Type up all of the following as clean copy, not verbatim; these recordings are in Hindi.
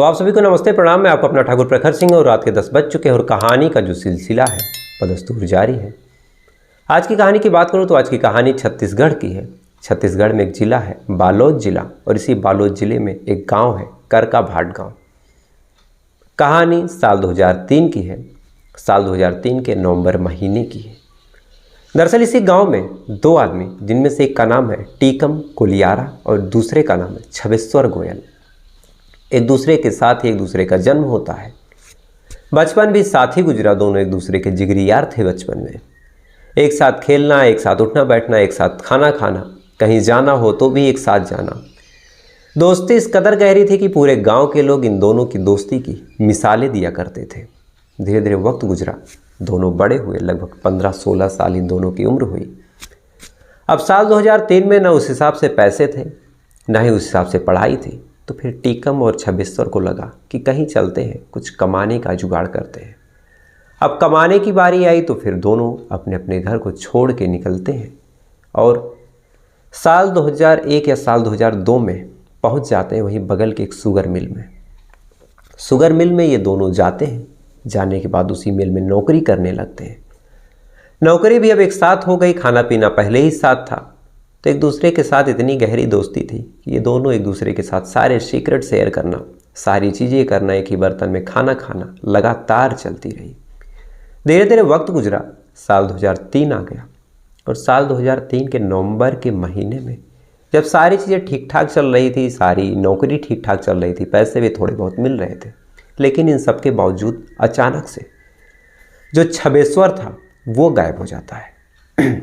तो आप सभी को नमस्ते प्रणाम। मैं आपको अपना ठाकुर प्रखर सिंह और रात के 10 बज चुके हैं और कहानी का जो सिलसिला है बदस्तूर जारी है। आज की कहानी की बात करूं तो आज की कहानी छत्तीसगढ़ की है। छत्तीसगढ़ में एक ज़िला है बालोद जिला और इसी बालोद जिले में एक गांव है करकाभाट गांव। कहानी साल 2003 की है। साल 2003 के नवंबर महीने की है। दरअसल इसी गांव में दो आदमी, जिनमें से एक का नाम है टीकम कोलियारा और दूसरे का नाम है छबेश्वर गोयल, एक दूसरे के साथ ही एक दूसरे का जन्म होता है। बचपन भी साथ ही गुजरा। दोनों एक दूसरे के जिगरी यार थे। बचपन में एक साथ खेलना, एक साथ उठना बैठना, एक साथ खाना खाना, कहीं जाना हो तो भी एक साथ जाना। दोस्ती इस कदर गहरी थी कि पूरे गांव के लोग इन दोनों की दोस्ती की मिसालें दिया करते थे। धीरे धीरे वक्त गुजरा, दोनों बड़े हुए। लगभग 15-16 साल इन दोनों की उम्र हुई। अब साल 2003 में ना उस हिसाब से पैसे थे, ना ही उस हिसाब से पढ़ाई थी। तो फिर टीकम और छबेश्वर को लगा कि कहीं चलते हैं, कुछ कमाने का जुगाड़ करते हैं। अब कमाने की बारी आई तो फिर दोनों अपने अपने घर को छोड़ के निकलते हैं और साल 2001 या साल 2002 में पहुंच जाते हैं वहीं बगल के एक शुगर मिल में। शुगर मिल में ये दोनों जाते हैं। जाने के बाद उसी मिल में नौकरी करने लगते हैं। नौकरी भी अब एक साथ हो गई, खाना पीना पहले ही साथ था। तो एक दूसरे के साथ इतनी गहरी दोस्ती थी कि ये दोनों एक दूसरे के साथ सारे सीक्रेट शेयर करना, सारी चीज़ें करना, एक ही बर्तन में खाना खाना लगातार चलती रही। धीरे धीरे वक्त गुजरा, साल 2003 आ गया और साल 2003 के नवंबर के महीने में जब सारी चीज़ें ठीक ठाक चल रही थी, सारी नौकरी ठीक ठाक चल रही थी, पैसे भी थोड़े बहुत मिल रहे थे, लेकिन इन सब के बावजूद अचानक से जो छबेश्वर था वो गायब हो जाता है।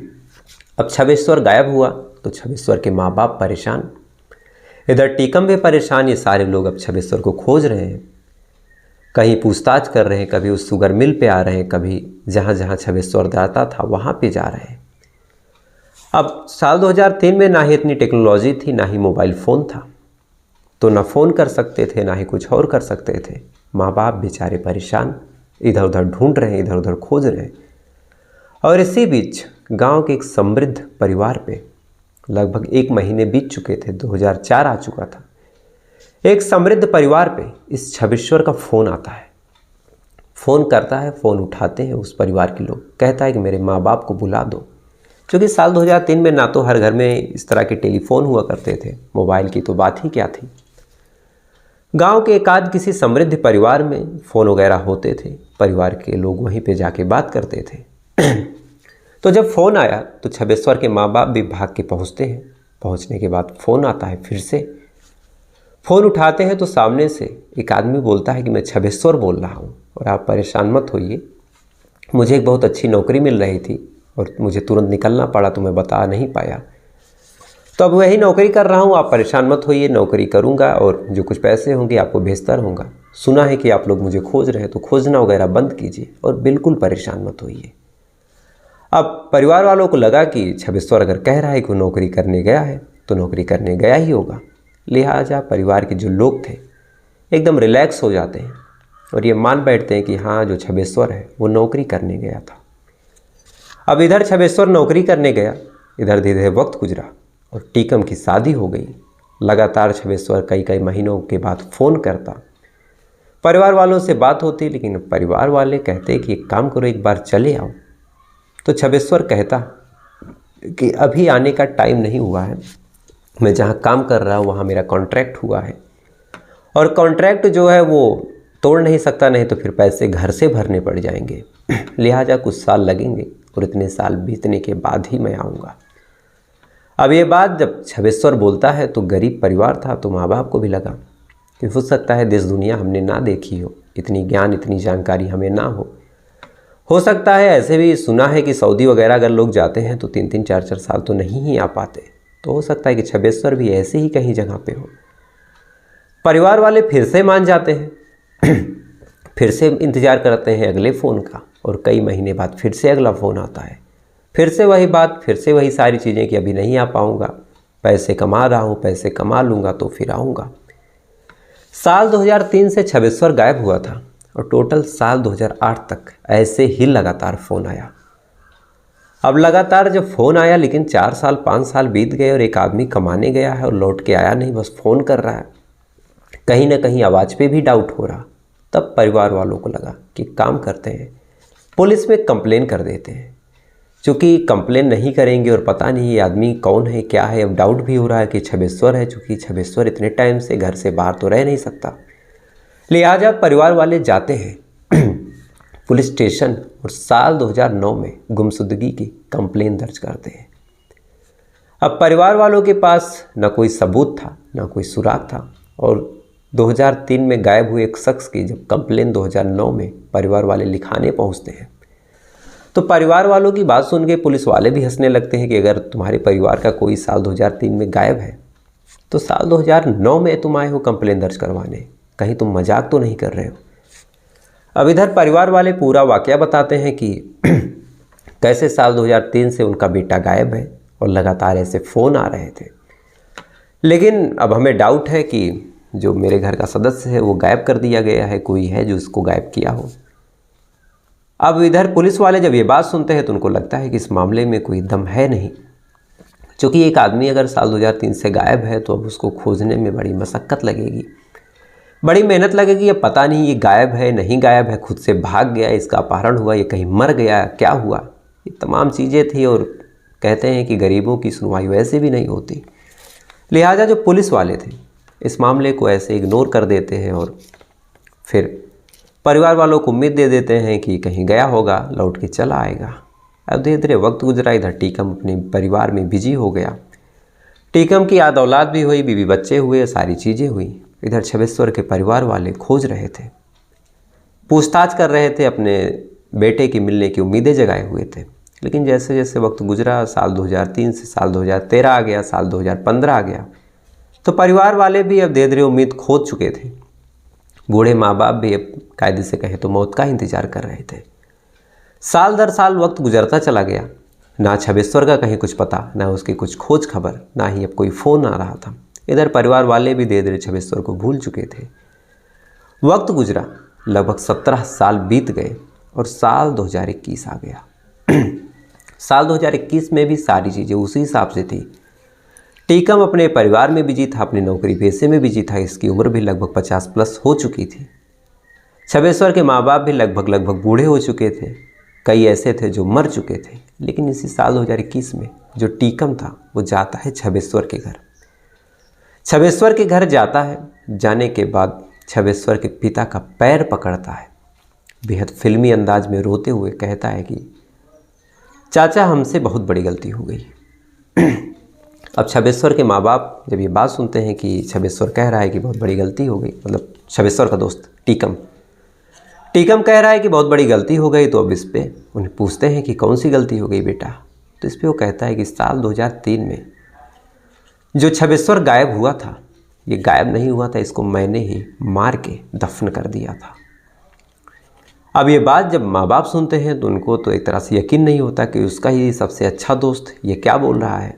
अब छबेश्वर गायब हुआ तो छबेश्वर के माँ बाप परेशान, इधर टीकम भी परेशान। ये सारे लोग अब छबेश्वर को खोज रहे हैं, कहीं पूछताछ कर रहे हैं, कभी उस शुगर मिल पे आ रहे हैं, कभी जहाँ जहाँ छबेश्वर जाता था वहाँ पे जा रहे हैं। अब साल 2003 में ना ही इतनी टेक्नोलॉजी थी, ना ही मोबाइल फ़ोन था, तो ना फ़ोन कर सकते थे, ना ही कुछ और कर सकते थे। माँ बाप बेचारे परेशान, इधर उधर ढूंढ रहे हैं, इधर उधर खोज रहे हैं। और इसी बीच गांव के एक समृद्ध परिवार पे लगभग 1 महीने बीत चुके थे, 2004 आ चुका था। एक समृद्ध परिवार पे इस छबेश्वर का फ़ोन आता है। फ़ोन करता है, फ़ोन उठाते हैं उस परिवार के लोग। कहता है कि मेरे माँ बाप को बुला दो। क्योंकि साल 2003 में ना तो हर घर में इस तरह के टेलीफोन हुआ करते थे, मोबाइल की तो बात ही क्या थी। गांव के एकाध किसी समृद्ध परिवार में फ़ोन वगैरह होते थे, परिवार के लोग वहीं पे जाके बात करते थे। तो जब फ़ोन आया तो छबेश्वर के माँ बाप भी भाग के पहुँचते हैं। पहुँचने के बाद फ़ोन आता है, फिर से फ़ोन उठाते हैं तो सामने से एक आदमी बोलता है कि मैं छबेश्वर बोल रहा हूँ और आप परेशान मत होइए, मुझे एक बहुत अच्छी नौकरी मिल रही थी और मुझे तुरंत निकलना पड़ा तो मैं बता नहीं पाया, तो अब वही नौकरी कर रहा हूँ, आप परेशान मत होइए, नौकरी करूँगा और जो कुछ पैसे होंगे आपको भेजता रहूँगा। सुना है कि आप लोग मुझे खोज रहे हैं तो खोजना वगैरह बंद कीजिए और बिल्कुल परेशान मत होइए। अब परिवार वालों को लगा कि छबेश्वर अगर कह रहा है कि वो नौकरी करने गया है तो नौकरी करने गया ही होगा। लिहाजा परिवार के जो लोग थे एकदम रिलैक्स हो जाते हैं और ये मान बैठते हैं कि हाँ, जो छबेश्वर है वो नौकरी करने गया था। अब इधर छबेश्वर नौकरी करने गया, इधर धीरे धीरे वक्त गुजरा और टीकम की शादी हो गई। लगातार छबेश्वर कई कई महीनों के बाद फ़ोन करता, परिवार वालों से बात होती, लेकिन परिवार वाले कहते कि एक काम करो, एक बार चले आओ। तो छबेश्वर कहता कि अभी आने का टाइम नहीं हुआ है, मैं जहाँ काम कर रहा हूँ वहाँ मेरा कॉन्ट्रैक्ट हुआ है और कॉन्ट्रैक्ट जो है वो तोड़ नहीं सकता, नहीं तो फिर पैसे घर से भरने पड़ जाएंगे। लिहाजा कुछ साल लगेंगे और इतने साल बीतने के बाद ही मैं आऊँगा। अब ये बात जब छबेश्वर बोलता है तो गरीब परिवार था, तो माँ बाप को भी लगा कि हो सकता है देश दुनिया हमने ना देखी हो, इतनी ज्ञान इतनी जानकारी हमें ना हो सकता है ऐसे भी सुना है कि सऊदी वगैरह अगर लोग जाते हैं तो 3-3 4-4 साल तो नहीं ही आ पाते, तो हो सकता है कि छबेश्वर भी ऐसे ही कहीं जगह पे हो। परिवार वाले फिर से मान जाते हैं। फिर से इंतज़ार करते हैं अगले फ़ोन का और कई महीने बाद फिर से अगला फ़ोन आता है। फिर से वही बात, फिर से वही सारी चीज़ें कि अभी नहीं आ पाऊँगा, पैसे कमा रहा हूँ, पैसे कमा लूँगा तो फिर आऊँगा। साल 2003 से छबेश्वर गायब हुआ था और टोटल साल 2008 तक ऐसे ही लगातार फ़ोन आया। अब लगातार जब फ़ोन आया, लेकिन 4 साल 5 साल बीत गए और एक आदमी कमाने गया है और लौट के आया नहीं, बस फ़ोन कर रहा है। कहीं ना कहीं आवाज़ पे भी डाउट हो रहा। तब परिवार वालों को लगा कि काम करते हैं, पुलिस में कंप्लेन कर देते हैं। चूँकि कंप्लेन नहीं करेंगे और पता नहीं ये आदमी कौन है क्या है, अब डाउट भी हो रहा है कि छबेश्वर है, चूँकि छबेश्वर इतने टाइम से घर से बाहर तो रह नहीं सकता। लिहाजा परिवार वाले जाते हैं पुलिस स्टेशन और साल 2009 में गुमशुदगी की कंप्लेन दर्ज करते हैं। अब परिवार वालों के पास न कोई सबूत था, न कोई सुराग था, और 2003 में गायब हुए एक शख्स की जब कंप्लेन 2009 में परिवार वाले लिखाने पहुंचते हैं तो परिवार वालों की बात सुन के पुलिस वाले भी हंसने लगते हैं कि अगर तुम्हारे परिवार का कोई साल 2003 में गायब है तो साल 2009 में तुम आए हो कंप्लेन दर्ज करवाने, कहीं तुम मजाक तो नहीं कर रहे हो। अब इधर परिवार वाले पूरा वाकया बताते हैं कि कैसे साल 2003 से उनका बेटा गायब है और लगातार ऐसे फ़ोन आ रहे थे, लेकिन अब हमें डाउट है कि जो मेरे घर का सदस्य है वो गायब कर दिया गया है, कोई है जो उसको गायब किया हो। अब इधर पुलिस वाले जब ये बात सुनते हैं तो उनको लगता है कि इस मामले में कोई दम है नहीं, क्योंकि एक आदमी अगर साल 2003 से गायब है तो अब उसको खोजने में बड़ी मशक्क़त लगेगी, बड़ी मेहनत लगेगी। अब पता नहीं ये गायब है नहीं गायब है, खुद से भाग गया, इसका अपहरण हुआ, ये कहीं मर गया, क्या हुआ, ये तमाम चीज़ें थी। और कहते हैं कि गरीबों की सुनवाई वैसे भी नहीं होती। लिहाजा जो पुलिस वाले थे इस मामले को ऐसे इग्नोर कर देते हैं और फिर परिवार वालों को उम्मीद दे देते हैं कि कहीं गया होगा, लौट के चला आएगा। अब धीरे धीरे वक्त गुजरा, इधर टीकम अपने परिवार में बिजी हो गया। टीकम की याद औलाद भी हुई, बीवी बच्चे हुए, सारी चीज़ें हुई। इधर छबेश्वर के परिवार वाले खोज रहे थे, पूछताछ कर रहे थे, अपने बेटे की मिलने की उम्मीदें जगाए हुए थे। लेकिन जैसे जैसे वक्त गुजरा, साल 2003 से साल 2013 आ गया, साल 2015 आ गया, तो परिवार वाले भी अब धीरे धीरे उम्मीद खो चुके थे। बूढ़े माँ बाप भी अब कायदे से कहे तो मौत का इंतजार कर रहे थे। साल दर साल वक्त गुजरता चला गया, ना छबेश्वर का कहीं कुछ पता, ना उसकी कुछ खोज खबर, ना ही अब कोई फ़ोन आ रहा था। इधर परिवार वाले भी धीरे धीरे छबेश्वर को भूल चुके थे। वक्त गुजरा, लगभग 17 साल बीत गए और साल 2021 आ गया। साल 2021 में भी सारी चीज़ें उसी हिसाब से थी। टीकम अपने परिवार में बिजी था, अपनी नौकरी पेशे में बिजी था, इसकी उम्र भी लगभग 50 प्लस हो चुकी थी। छबेश्वर के माँ बाप भी लगभग बूढ़े हो चुके थे, कई ऐसे थे जो मर चुके थे। लेकिन इसी साल 2021 में जो टीकम था वो जाता है छबेश्वर के घर। छबेश्वर के घर जाता है, जाने के बाद छबेश्वर के पिता का पैर पकड़ता है, बेहद फिल्मी अंदाज में रोते हुए कहता है कि चाचा हमसे बहुत बड़ी गलती हो गई। अब छबेश्वर के माँ बाप जब ये बात सुनते हैं कि छबेश्वर कह रहा है कि बहुत बड़ी गलती हो गई, मतलब छबेश्वर का दोस्त टीकम कह रहा है कि बहुत बड़ी गलती हो गई, तो अब इस पे उन्हें पूछते हैं कि कौन सी गलती हो गई बेटा। तो इस पे वो कहता है कि साल 2003 में जो छबेश्वर गायब हुआ था, ये गायब नहीं हुआ था, इसको मैंने ही मार के दफन कर दिया था। अब ये बात जब माँ बाप सुनते हैं तो उनको तो एक तरह से यकीन नहीं होता कि उसका ही सबसे अच्छा दोस्त ये क्या बोल रहा है,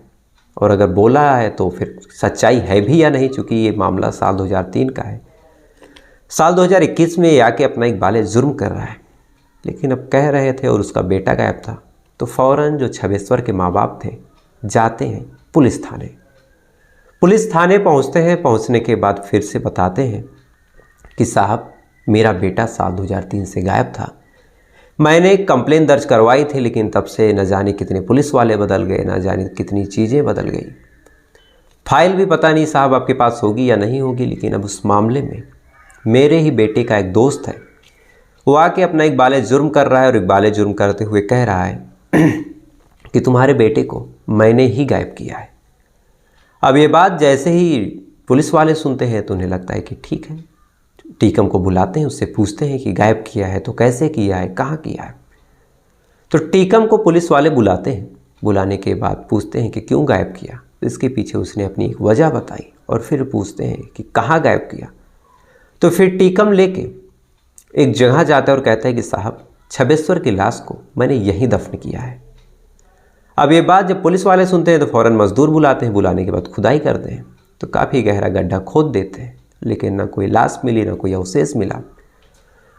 और अगर बोला है तो फिर सच्चाई है भी या नहीं, चूँकि ये मामला साल 2003 का है। साल 2021 में ये आके अपना एक बाले जुर्म कर रहा है, लेकिन अब कह रहे थे और उसका बेटा गायब था, तो फ़ौरन जो छबेश्वर के माँ बाप थे जाते हैं पुलिस थाने। पुलिस थाने पहुंचते हैं, पहुंचने के बाद फिर से बताते हैं कि साहब मेरा बेटा साल 2003 से गायब था, मैंने एक कंप्लेन दर्ज करवाई थी, लेकिन तब से न जाने कितने पुलिस वाले बदल गए, न जाने कितनी चीज़ें बदल गई। फाइल भी पता नहीं साहब आपके पास होगी या नहीं होगी, लेकिन अब उस मामले में मेरे ही बेटे का एक दोस्त है, वो आके अपना एक बाले जुर्म कर रहा है, और एक बाले जुर्म करते हुए कह रहा है कि तुम्हारे बेटे को मैंने ही गायब किया है। अब ये बात जैसे ही पुलिस वाले सुनते हैं तो उन्हें लगता है कि ठीक है, टीकम को बुलाते हैं, उससे पूछते हैं कि गायब किया है तो कैसे किया है, कहाँ किया है। तो टीकम को पुलिस वाले बुलाते हैं, बुलाने के बाद पूछते हैं कि क्यों गायब किया। तो इसके पीछे उसने अपनी एक वजह बताई, और फिर पूछते हैं कि कहाँ गायब किया। तो फिर टीकम लेके एक जगह जाता है और कहता है कि साहब छबेश्वर की लाश को मैंने यहीं दफन किया है। अब ये बात जब पुलिस वाले सुनते हैं तो फ़ौरन मजदूर बुलाते हैं, बुलाने के बाद खुदाई करते हैं, तो काफ़ी गहरा गड्ढा खोद देते हैं, लेकिन ना कोई लाश मिली, ना कोई अवशेष मिला।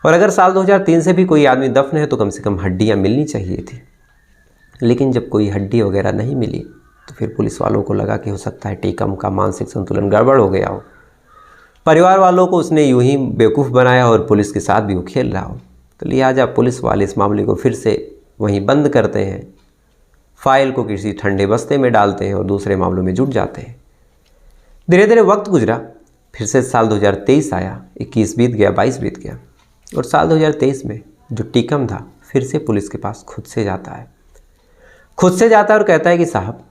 और अगर साल 2003 से भी कोई आदमी दफन है तो कम से कम हड्डियाँ मिलनी चाहिए थी, लेकिन जब कोई हड्डी वगैरह नहीं मिली तो फिर पुलिस वालों को लगा कि हो सकता है टीकम का मानसिक संतुलन गड़बड़ हो गया हो। परिवार वालों को उसने यूं ही बेवकूफ़ बनाया और पुलिस के साथ भी वो खेल रहा हो, तो लिहाजा पुलिस वाले इस मामले को फिर से वहीं बंद करते हैं, फाइल को किसी ठंडे बस्ते में डालते हैं और दूसरे मामलों में जुट जाते हैं। धीरे धीरे वक्त गुजरा, फिर से साल 2023 आया, 21 बीत गया, 22 बीत गया, और साल 2023 में जो टीकम था फिर से पुलिस के पास खुद से जाता है और कहता है कि साहब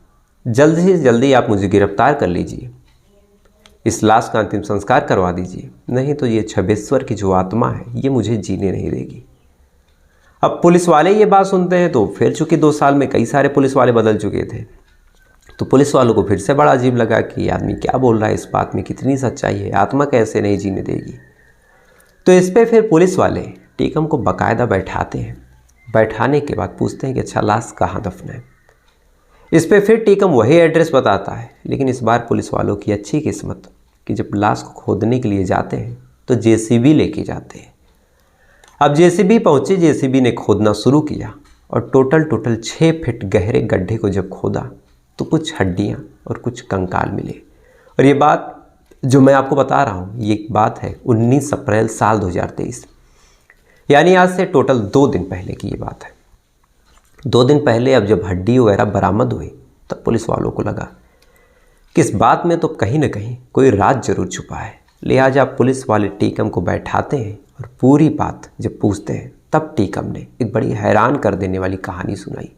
जल्दी से जल्दी आप मुझे गिरफ्तार कर लीजिए, इस लाश का अंतिम संस्कार करवा दीजिए, नहीं तो ये छबेश्वर की जो आत्मा है ये मुझे जीने नहीं देगी। अब पुलिस वाले ये बात सुनते हैं तो फिर चूँकि 2 साल में कई सारे पुलिस वाले बदल चुके थे, तो पुलिस वालों को फिर से बड़ा अजीब लगा कि ये आदमी क्या बोल रहा है, इस बात में कितनी सच्चाई है, आत्मा कैसे नहीं जीने देगी। तो इस पर फिर पुलिस वाले टीकम को बाकायदा बैठाते हैं, बैठाने के बाद पूछते हैं कि अच्छा लाश कहाँ दफन है। इस पर फिर टीकम वही एड्रेस बताता है, लेकिन इस बार पुलिस वालों की अच्छी किस्मत कि जब लाश को खोदने के लिए जाते हैं तो जेसीबी लेके जाते हैं। अब जेसीबी पहुंचे, जेसीबी ने खोदना शुरू किया और टोटल 6 फीट गहरे गड्ढे को जब खोदा तो कुछ हड्डियां और कुछ कंकाल मिले। और ये बात जो मैं आपको बता रहा हूँ ये बात है 19 अप्रैल साल 2023, यानी आज से टोटल 2 दिन पहले की ये बात है। 2 दिन पहले अब जब हड्डी वगैरह बरामद हुई तब पुलिस वालों को लगा कि इस बात में तो कहीं ना कहीं कोई राज जरूर छुपा है। लिहाजा पुलिस वाले टीकम को बैठाते हैं और पूरी बात जब पूछते हैं तब टीकम ने एक बड़ी हैरान कर देने वाली कहानी सुनाई।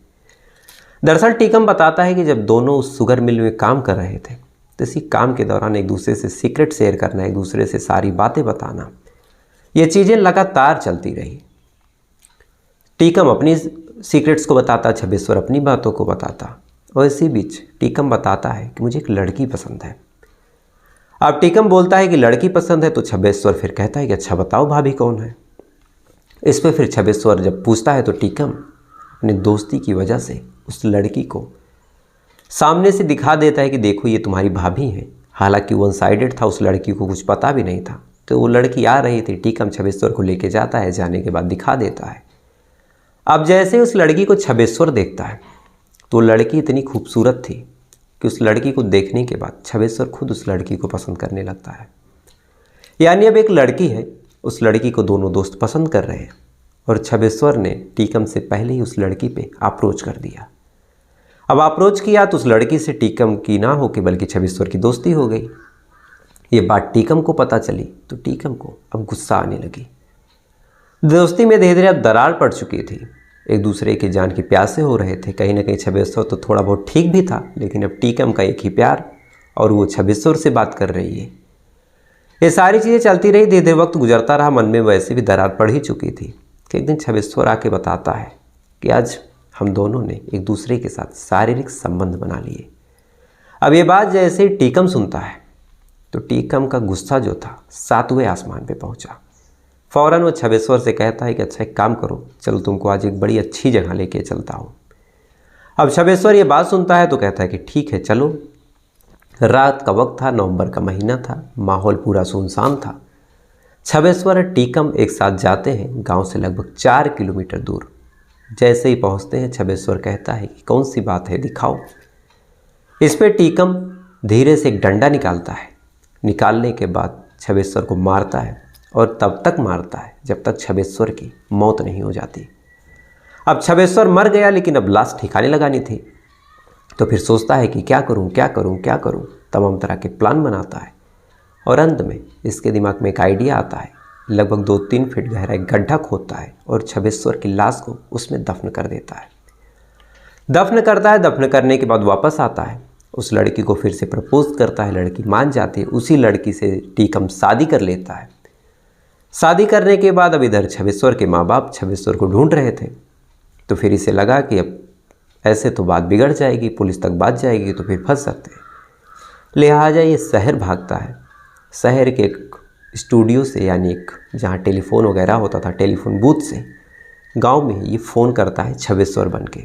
दरअसल टीकम बताता है कि जब दोनों उस शुगर मिल में काम कर रहे थे तो इसी काम के दौरान एक दूसरे से सीक्रेट शेयर करना, एक दूसरे से सारी बातें बताना, ये चीज़ें लगातार चलती रही। टीकम अपनी सीक्रेट्स को बताता, छबेश्वर अपनी बातों को बताता, और इसी बीच टीकम बताता है कि मुझे एक लड़की पसंद है। अब टीकम बोलता है कि लड़की पसंद है तो छबेश्वर फिर कहता है कि अच्छा बताओ भाभी कौन है। इस पे फिर छबेश्वर जब पूछता है तो टीकम अपनी दोस्ती की वजह से उस लड़की को सामने से दिखा देता है कि देखो ये तुम्हारी भाभी है। हालांकि वन साइडेड था, उस लड़की को कुछ पता भी नहीं था। तो वो लड़की आ रही थी, टीकम छबेश्वर को लेके जाता है, जाने के बाद दिखा देता है। अब जैसे उस लड़की को छबेश्वर देखता है तो लड़की इतनी खूबसूरत थी कि उस लड़की को देखने के बाद छबेश्वर खुद उस लड़की को पसंद करने लगता है। यानी अब एक लड़की है, उस लड़की को दोनों दोस्त पसंद कर रहे हैं और छबेश्वर ने टीकम से पहले ही उस लड़की पे अप्रोच कर दिया। अब अप्रोच किया तो उस लड़की से टीकम की ना हो के बल्कि छबेश्वर की दोस्ती हो गई। ये बात टीकम को पता चली तो टीकम को अब गुस्सा आने लगी। दोस्ती में धीरे धीरे अब दरार पड़ चुकी थी, एक दूसरे की जान की प्यासे हो रहे थे। कहीं ना कहीं छबेश्वर तो थोड़ा बहुत ठीक भी था, लेकिन अब टीकम का एक ही प्यार और वो छबेश्वर से बात कर रही है। ये सारी चीज़ें चलती रही, धीरे धीरे वक्त गुजरता रहा। मन में वैसे भी दरार पड़ ही चुकी थी कि एक दिन छबेश्वर आके बताता है कि आज हम दोनों ने एक दूसरे के साथ शारीरिक संबंध बना लिए। अब ये बात जैसे ही टीकम सुनता है तो टीकम का गुस्सा जो था 7वें आसमान पे पहुंचा। फ़ौरन वो छबेश्वर से कहता है कि अच्छा एक काम करो, चलो तुमको आज एक बड़ी अच्छी जगह लेके चलता हूँ। अब छबेश्वर ये बात सुनता है तो कहता है कि ठीक है चलो। रात का वक्त था, नवंबर का महीना था, माहौल पूरा सुनसान था। छबेश्वर और टीकम एक साथ जाते हैं गांव से लगभग 4 किलोमीटर दूर। जैसे ही पहुंचते हैं छबेश्वर कहता है कि कौन सी बात है दिखाओ। इस पे टीकम धीरे से एक डंडा निकालता है। निकालने के बाद छबेश्वर को मारता है और तब तक मारता है जब तक छबेश्वर की मौत नहीं हो जाती। अब छबेश्वर मर गया, लेकिन अब लाश ठिकाने लगानी थी। तो फिर सोचता है कि क्या करूं, क्या करूं, क्या करूं। तमाम तरह के प्लान बनाता है और अंत में इसके दिमाग में एक आइडिया आता है। लगभग 2-3 फीट गहरा एक गड्ढा खोदता है और छबेश्वर की लाश को उसमें दफन कर देता है। दफन करता है, दफन करने के बाद वापस आता है, उस लड़की को फिर से प्रपोज करता है। लड़की मान जाती है, उसी लड़की से टीकम शादी कर लेता है। शादी करने के बाद अब इधर छबेश्वर के माँ बाप छबेश्वर को ढूंढ रहे थे। तो फिर इसे लगा कि अब ऐसे तो बात बिगड़ जाएगी, पुलिस तक बात जाएगी तो फिर फंस सकते हैं। लिहाजा ये शहर भागता है। शहर के एक स्टूडियो से, यानी एक जहाँ टेलीफोन वगैरह होता था, टेलीफोन बूथ से गांव में ये फ़ोन करता है छबेश्वर बन के।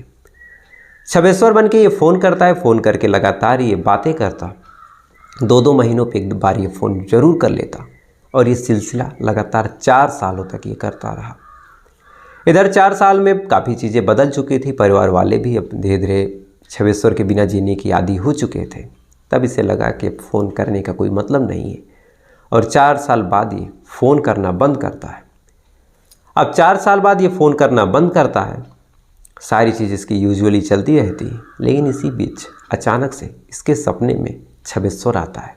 छबेश्वर बन के ये फ़ोन करता है। फ़ोन करके लगातार ये बातें करता, 2-2 महीनों पे एक बार ये फ़ोन ज़रूर कर लेता और ये सिलसिला लगातार 4 सालों तक ये करता रहा। इधर 4 साल में काफ़ी चीज़ें बदल चुकी थी। परिवार वाले भी अब धीरे धीरे छबेश्वर के बिना जीने की आदी हो चुके थे। तब इसे लगा कि फ़ोन करने का कोई मतलब नहीं है और 4 साल बाद ये फ़ोन करना बंद करता है। अब 4 साल बाद ये फ़ोन करना बंद करता है। सारी चीज़ इसकी यूजुअली चलती रहती है, लेकिन इसी बीच अचानक से इसके सपने में छबेश्वर आता है।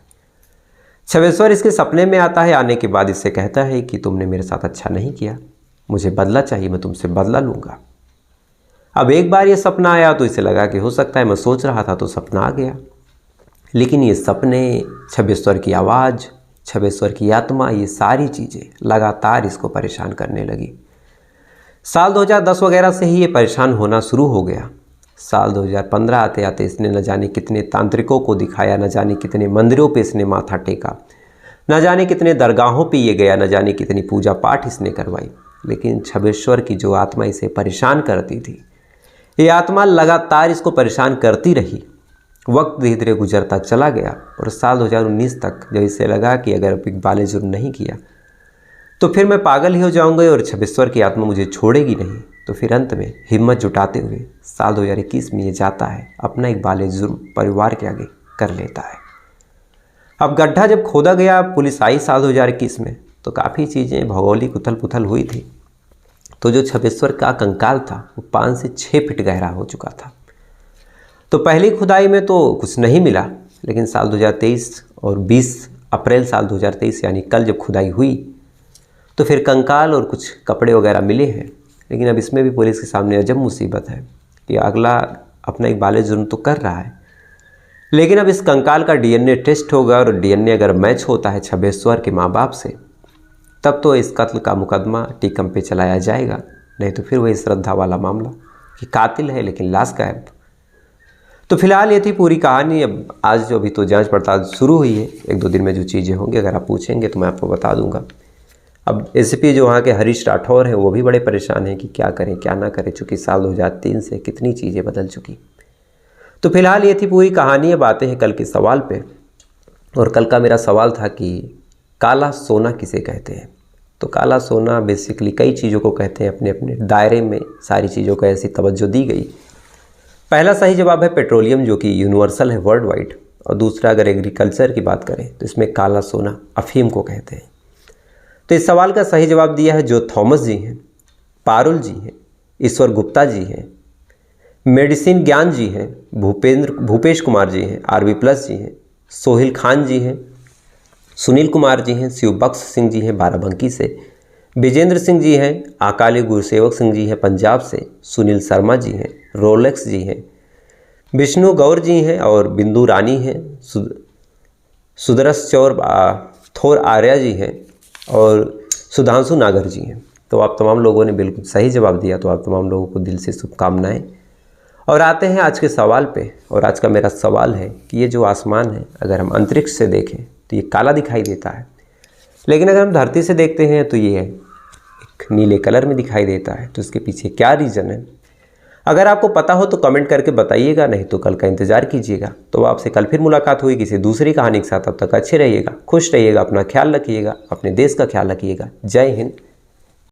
छबेश्वर इसके सपने में आता है। आने के बाद इससे कहता है कि तुमने मेरे साथ अच्छा नहीं किया, मुझे बदला चाहिए, मैं तुमसे बदला लूँगा। अब एक बार ये सपना आया तो इसे लगा कि हो सकता है मैं सोच रहा था तो सपना आ गया, लेकिन ये सपने, छबेश्वर की आवाज़, छबेश्वर की आत्मा, ये सारी चीज़ें लगातार इसको परेशान करने लगी। साल 2010 वगैरह से ही ये परेशान होना शुरू हो गया। साल 2015 आते आते इसने न जाने कितने तांत्रिकों को दिखाया, न जाने कितने मंदिरों पे इसने माथा टेका, न जाने कितने दरगाहों पे ये गया, न जाने कितनी पूजा पाठ इसने करवाई, लेकिन छबेश्वर की जो आत्मा इसे परेशान करती थी, ये आत्मा लगातार इसको परेशान करती रही। वक्त धीरे धीरे गुजरता चला गया और साल 2019 तक जब इसे लगा कि अगर इकबाल जुर्म नहीं किया तो फिर मैं पागल ही हो जाऊंगा और छबेश्वर की आत्मा मुझे छोड़ेगी नहीं, तो फिर अंत में हिम्मत जुटाते हुए साल 2021 में ये जाता है, अपना इकबाल जुर्म परिवार के आगे कर लेता है। अब गड्ढा जब खोदा गया, पुलिस आई साल 2021 में, तो काफ़ी चीज़ें भौगोलिक उथल पुथल हुई थी। तो जो छबेश्वर का कंकाल था वो 5 से 6 फीट गहरा हो चुका था। तो पहली खुदाई में तो कुछ नहीं मिला, लेकिन साल 2023 और 20 अप्रैल साल 2023 यानी कल जब खुदाई हुई तो फिर कंकाल और कुछ कपड़े वगैरह मिले हैं। लेकिन अब इसमें भी पुलिस के सामने अजब मुसीबत है कि अगला अपना इकबाल जुर्म तो कर रहा है, लेकिन अब इस कंकाल का डीएनए टेस्ट होगा और डीएनए अगर मैच होता है छबेश्वर के माँ बाप से, तब तो इस कत्ल का मुकदमा टीकम पे चलाया जाएगा, नहीं तो फिर वही श्रद्धा वाला मामला कि कातिल है लेकिन लाश गायब। तो फिलहाल ये थी पूरी कहानी। अब आज जो अभी तो जांच पड़ताल शुरू हुई है, 1-2 दिन में जो चीज़ें होंगी अगर आप पूछेंगे तो मैं आपको बता दूंगा। अब एसीपी जो वहाँ के हरीश राठौर हैं वो भी बड़े परेशान हैं कि क्या करें क्या ना करें, चूँकि साल 2003 से कितनी चीज़ें बदल चुकी। तो फिलहाल ये थी पूरी कहानी। अब आते हैं कल के सवाल पे, और कल का मेरा सवाल था कि काला सोना किसे कहते हैं। तो काला सोना बेसिकली कई चीज़ों को कहते हैं, अपने अपने दायरे में सारी चीज़ों को ऐसी तवज्जो दी गई। पहला सही जवाब है पेट्रोलियम, जो कि यूनिवर्सल है वर्ल्ड वाइड। और दूसरा अगर एग्रीकल्चर की बात करें तो इसमें काला सोना अफीम को कहते हैं। तो इस सवाल का सही जवाब दिया है जो थॉमस जी हैं, पारुल जी हैं, ईश्वर गुप्ता जी हैं, मेडिसिन ज्ञान जी हैं, भूपेश कुमार जी हैं, आरबी प्लस जी हैं, सोहिल खान जी हैं, सुनील कुमार जी हैं, शिवबख्श सिंह जी हैं बाराबंकी से, विजेंद्र सिंह जी हैं, अकाली गुरुसेवक सिंह जी हैं पंजाब से, सुनील शर्मा जी हैं, रोलेक्स जी हैं, विष्णु गौर जी हैं और बिंदु रानी हैं, सुदर्श चौर थोर आर्या जी हैं और सुधांशु नागर जी हैं। तो आप तमाम लोगों ने बिल्कुल सही जवाब दिया, तो आप तमाम लोगों को दिल से शुभकामनाएं। और आते हैं आज के सवाल पे, और आज का मेरा सवाल है कि ये जो आसमान है अगर हम अंतरिक्ष से देखें तो ये काला दिखाई देता है, लेकिन अगर हम धरती से देखते हैं तो ये एक नीले कलर में दिखाई देता है। तो इसके पीछे क्या रीज़न है? अगर आपको पता हो तो कमेंट करके बताइएगा, नहीं तो कल का इंतज़ार कीजिएगा। तो आपसे कल फिर मुलाकात हुई किसी दूसरी कहानी के साथ। तब तक अच्छे रहिएगा, खुश रहिएगा, अपना ख्याल रखिएगा, अपने देश का ख्याल रखिएगा। जय हिंद,